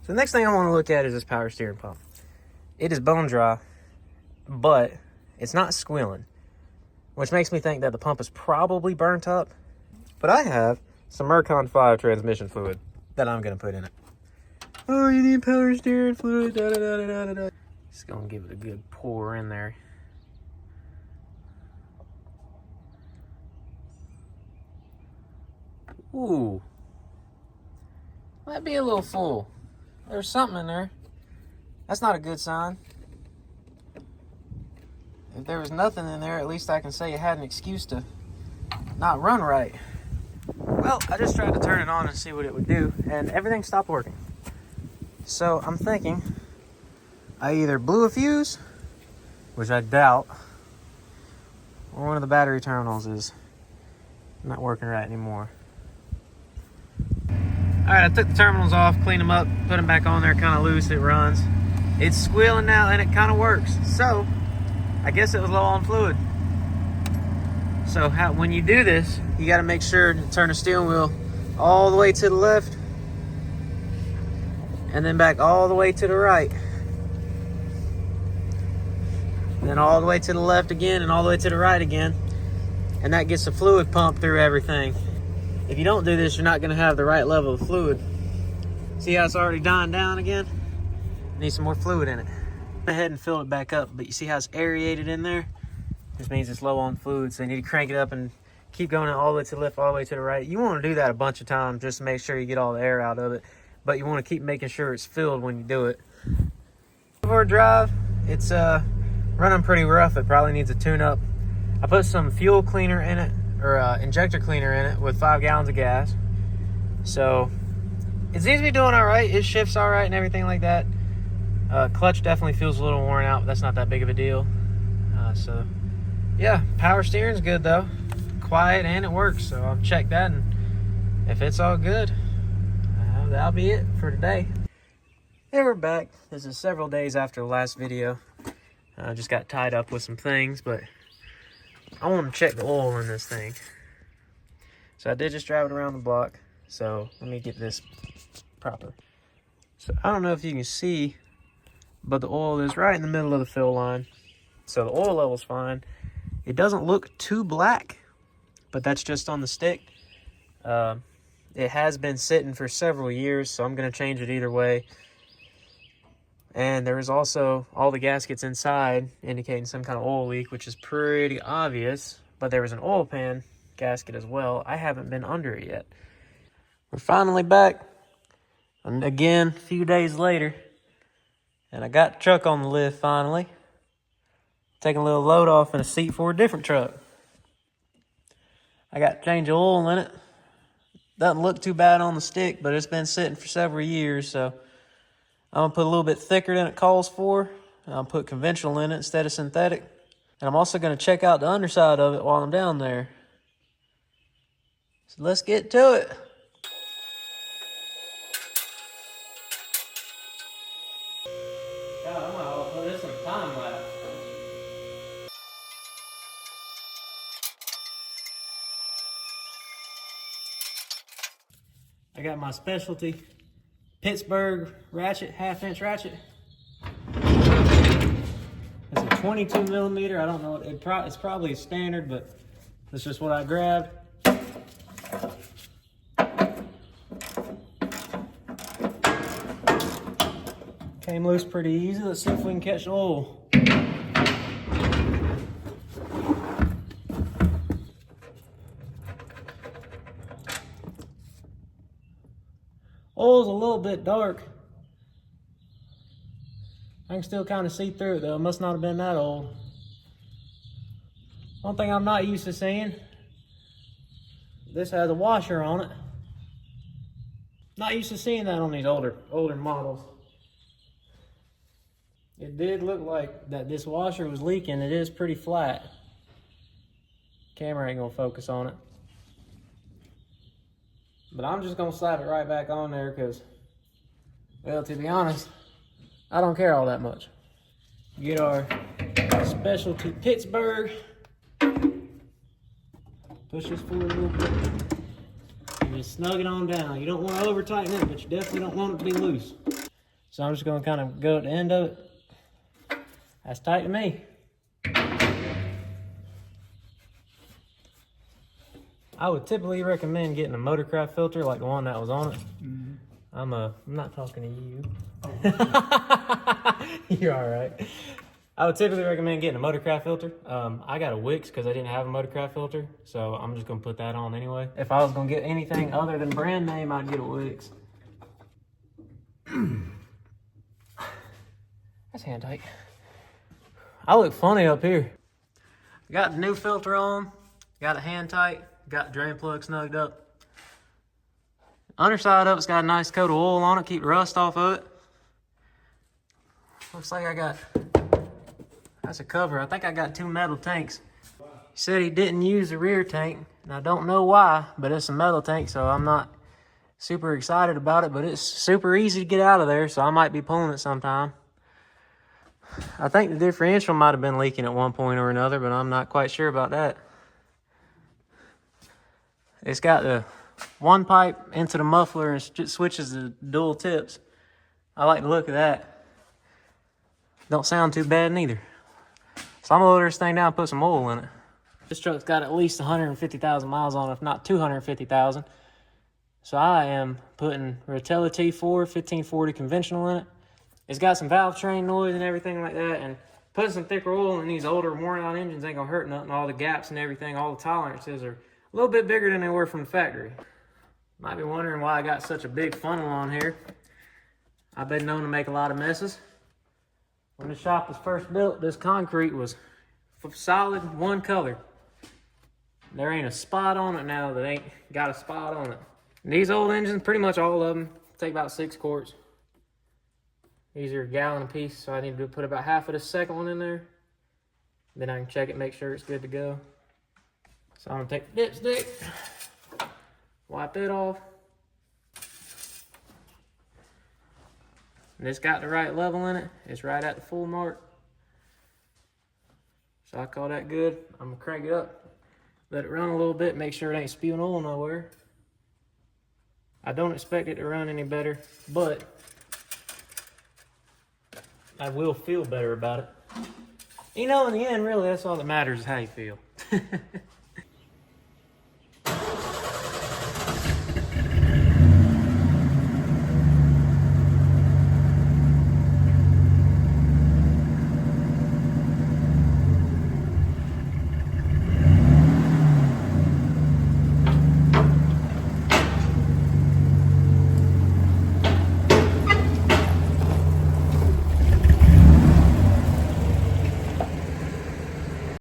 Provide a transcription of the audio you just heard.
So the next thing I want to look at is this power steering pump. It is bone dry, but it's not squealing, which makes me think that the pump is probably burnt up. But I have some Mercon 5 transmission fluid that I'm going to put in it. Oh, you need power steering fluid. Da, da, da, da, da, da. Just going to give it a good pour in there. Ooh. Might be a little full. There's something in there. That's not a good sign. If there was nothing in there, at least I can say it had an excuse to not run right. Well, I just tried to turn it on and see what it would do, and everything stopped working. So I'm thinking I either blew a fuse, which I doubt, or one of the battery terminals is not working right anymore. All right, I took the terminals off, cleaned them up, put them back on there, kind of loose, it runs. It's squealing now and it kind of works. So I guess it was low on fluid. So when you do this, you got to make sure to turn the steering wheel all the way to the left and then back all the way to the right. And then all the way to the left again and all the way to the right again. And that gets the fluid pumped through everything. If you don't do this, you're not going to have the right level of fluid. See how it's already dying down again? Need some more fluid in it. Go ahead and fill it back up, but you see how it's aerated in there? This means it's low on fluid, so you need to crank it up and keep going all the way to the left, all the way to the right. You want to do that a bunch of times just to make sure you get all the air out of it, but you want to keep making sure it's filled when you do it. For a drive, it's running pretty rough. It probably needs a tune-up. I put some fuel cleaner in it, or injector cleaner in it with 5 gallons of gas. So it seems to be doing all right. It shifts all right and everything like that. Clutch definitely feels a little worn out, but that's not that big of a deal. So yeah, power steering's good though. Quiet and it works. So I'll check that, and if it's all good, that'll be it for today. And we're back. This is several days after the last video. I just got tied up with some things, but I want to check the oil in this thing. So I did just drive it around the block. So let me get this proper. So I don't know if you can see, but the oil is right in the middle of the fill line. So the oil level's fine. It doesn't look too black, but that's just on the stick. It has been sitting for several years, so I'm going to change it either way. And there is also all the gaskets inside indicating some kind of oil leak, which is pretty obvious. But there was an oil pan gasket as well. I haven't been under it yet. We're finally back. And again, a few days later. And I got the truck on the lift finally. Taking a little load off in a seat for a different truck. I got to change the oil in it. Doesn't look too bad on the stick, but it's been sitting for several years, so I'm going to put a little bit thicker than it calls for. I'll put conventional in it instead of synthetic. And I'm also going to check out the underside of it while I'm down there. So let's get to it. God, I might put this in time lapse. I got my specialty Pittsburgh ratchet, 1/2-inch ratchet. It's a 22 millimeter. I don't know. It's probably standard, but that's just what I grabbed. Came loose pretty easy. Let's see if we can catch the oil. Oil's a little bit dark. I can still kind of see through it though. It must not have been that old. One thing I'm not used to seeing, this has a washer on it. Not used to seeing that on these older models. It did look like that this washer was leaking. It is pretty flat. Camera ain't gonna focus on it. But I'm just gonna slap it right back on there because, well, to be honest, I don't care all that much. Get our specialty Pittsburgh. Push this forward a little bit. And just snug it on down. You don't want to over tighten it, but you definitely don't want it to be loose. So I'm just gonna kind of go at the end of it. That's tight to me. I would typically recommend getting a Motorcraft filter like the one that was on it. Mm-hmm. I'm not talking to you. You're all right. I would typically recommend getting a Motorcraft filter. I got a Wix because I didn't have a Motorcraft filter, so I'm just gonna put that on anyway. If I was gonna get anything other than brand name, I'd get a Wix. That's hand tight. I look funny up here. Got the new filter on, got it hand tight, got the drain plug snugged up. Underside of it's got a nice coat of oil on it, keep rust off of it. Looks like I got, that's a cover. I think I got 2 metal tanks. He said he didn't use the rear tank, and I don't know why, but it's a metal tank, so I'm not super excited about it, but it's super easy to get out of there, so I might be pulling it sometime. I think the differential might have been leaking at one point or another, but I'm not quite sure about that. It's got the one pipe into the muffler and switches the dual tips. I like the look of that. Don't sound too bad neither. So I'm gonna load this thing down and put some oil in it. This truck's got at least 150,000 miles on it, if not 250,000. So I am putting Rotella T4 1540 conventional in it. It's got some valve train noise and everything like that, and putting some thicker oil in these older worn out engines ain't gonna hurt nothing. All the gaps and everything, all the tolerances are a little bit bigger than they were from the factory. Might be wondering why I got such a big funnel on here. I've been known to make a lot of messes. When the shop was first built, this concrete was solid, one color. There ain't a spot on it now that ain't got a spot on it. And these old engines, pretty much all of them, take about 6 quarts. These are a gallon a piece, so I need to put about half of the second one in there. Then I can check it, make sure it's good to go. So I'm gonna take the dipstick, wipe it off. And it's got the right level in it. It's right at the full mark. So I call that good. I'm gonna crank it up, let it run a little bit, make sure it ain't spewing oil nowhere. I don't expect it to run any better, but I will feel better about it. You know, in the end, really, that's all that matters is how you feel.